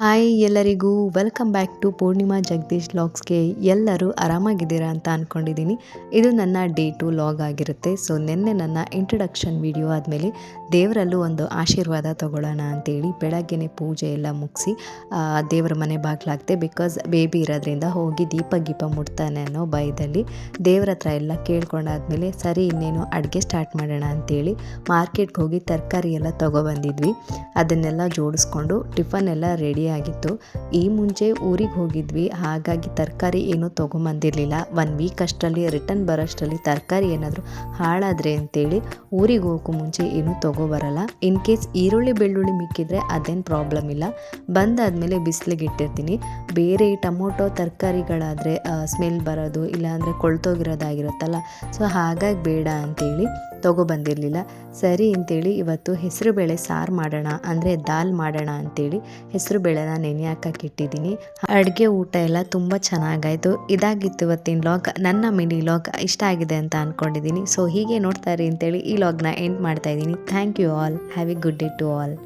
Hi ಎಲ್ಲರಿಗೂ welcome back to Purnima Jagadish ಲಾಗ್ಸ್ಗೆ. ಎಲ್ಲರೂ ಆರಾಮಾಗಿದ್ದೀರಾ ಅಂತ ಅಂದ್ಕೊಂಡಿದ್ದೀನಿ. ಇದು ನನ್ನ ಡೇ 2 ಲಾಗ್ ಆಗಿರುತ್ತೆ. ಸೊ ನಿನ್ನೆ ನನ್ನ ಇಂಟ್ರಡಕ್ಷನ್ ವಿಡಿಯೋ ಆದಮೇಲೆ ದೇವರಲ್ಲೂ ಒಂದು ಆಶೀರ್ವಾದ ತೊಗೊಳ್ಳೋಣ ಅಂತೇಳಿ ಬೆಳಗ್ಗೆನೇ ಪೂಜೆ ಎಲ್ಲ ಮುಗಿಸಿ ದೇವರ ಮನೆ ಬಾಗಿಲಾಗ್ತೆ. ಬಿಕಾಸ್ ಬೇಬಿ ಇರೋದ್ರಿಂದ ಹೋಗಿ ದೀಪ ಗೀಪ ಮುಟ್ತಾನೆ ಅನ್ನೋ ಭಯದಲ್ಲಿ ದೇವ್ರ ಹತ್ರ ಎಲ್ಲ ಕೇಳ್ಕೊಂಡಾದ್ಮೇಲೆ ಸರಿ ಇನ್ನೇನು ಅಡುಗೆ ಸ್ಟಾರ್ಟ್ ಮಾಡೋಣ ಅಂತೇಳಿ ಮಾರ್ಕೆಟ್ಗೆ ಹೋಗಿ ತರಕಾರಿ ಎಲ್ಲ ತೊಗೊಬಂದಿದ್ವಿ. ಅದನ್ನೆಲ್ಲ ಜೋಡಿಸ್ಕೊಂಡು ಟಿಫನ್ ಎಲ್ಲ ರೆಡಿ ಆಗಿತ್ತು. ಈ ಮುಂಚೆ ಊರಿಗೆ ಹೋಗಿದ್ವಿ, ಹಾಗಾಗಿ ತರಕಾರಿ ಏನೂ ತೊಗೊಂಬಂದಿರಲಿಲ್ಲ. 1 ವೀಕ್ ಅಷ್ಟರಲ್ಲಿ ರಿಟರ್ನ್ ಬರೋಷ್ಟರಲ್ಲಿ ತರಕಾರಿ ಏನಾದರೂ ಹಾಳಾದರೆ ಅಂತೇಳಿ ಊರಿಗೆ ಹೋಗೋ ಮುಂಚೆ ಏನೂ ತೊಗೊಬರಲ್ಲ. ಇನ್ ಕೇಸ್ ಈರುಳ್ಳಿ ಬೆಳ್ಳುಳ್ಳಿ ಮಿಕ್ಕಿದ್ರೆ ಅದೇನು ಪ್ರಾಬ್ಲಮ್ ಇಲ್ಲ, ಬಂದಾದಮೇಲೆ ಬಿಸಿಲಿಗೆ ಇಟ್ಟಿರ್ತೀನಿ. ಬೇರೆ ಟೊಮೊಟೊ ತರಕಾರಿಗಳಾದರೆ ಸ್ಮೆಲ್ ಬರೋದು ಇಲ್ಲಾಂದರೆ ಕೊಳ್ತೋಗಿರೋದಾಗಿರುತ್ತಲ್ಲ, ಸೊ ಹಾಗಾಗಿ ಬೇಡ ಅಂತೇಳಿ ತೊಗೊಬಂದಿರಲಿಲ್ಲ. ಸರಿ ಅಂತೇಳಿ ಇವತ್ತು ಹೆಸರುಬೇಳೆ ಸಾರು ಮಾಡೋಣ ಅಂದರೆ ದಾಲ್ ಮಾಡೋಣ ಅಂತೇಳಿ ಹೆಸರುಬೇಳೆನ ನೆನೆ ಹಾಕಕ್ಕೆ ಇಟ್ಟಿದ್ದೀನಿ. ಅಡುಗೆ ಊಟ ಎಲ್ಲ ತುಂಬ ಚೆನ್ನಾಗಾಯಿತು. ಇದಾಗಿತ್ತು ಇವತ್ತಿನ ಲಾಗ್. ನನ್ನ ಮಿನಿ ಲಾಗ್ ಇಷ್ಟ ಆಗಿದೆ ಅಂತ ಅಂದ್ಕೊಂಡಿದ್ದೀನಿ. ಸೊ ಹೀಗೆ ನೋಡ್ತಾ ಇರಿ ಅಂತೇಳಿ ಈ ಲಾಗ್ನ ಎಂಡ್ ಮಾಡ್ತಾ ಇದ್ದೀನಿ. Thank you all. Have a good day to all.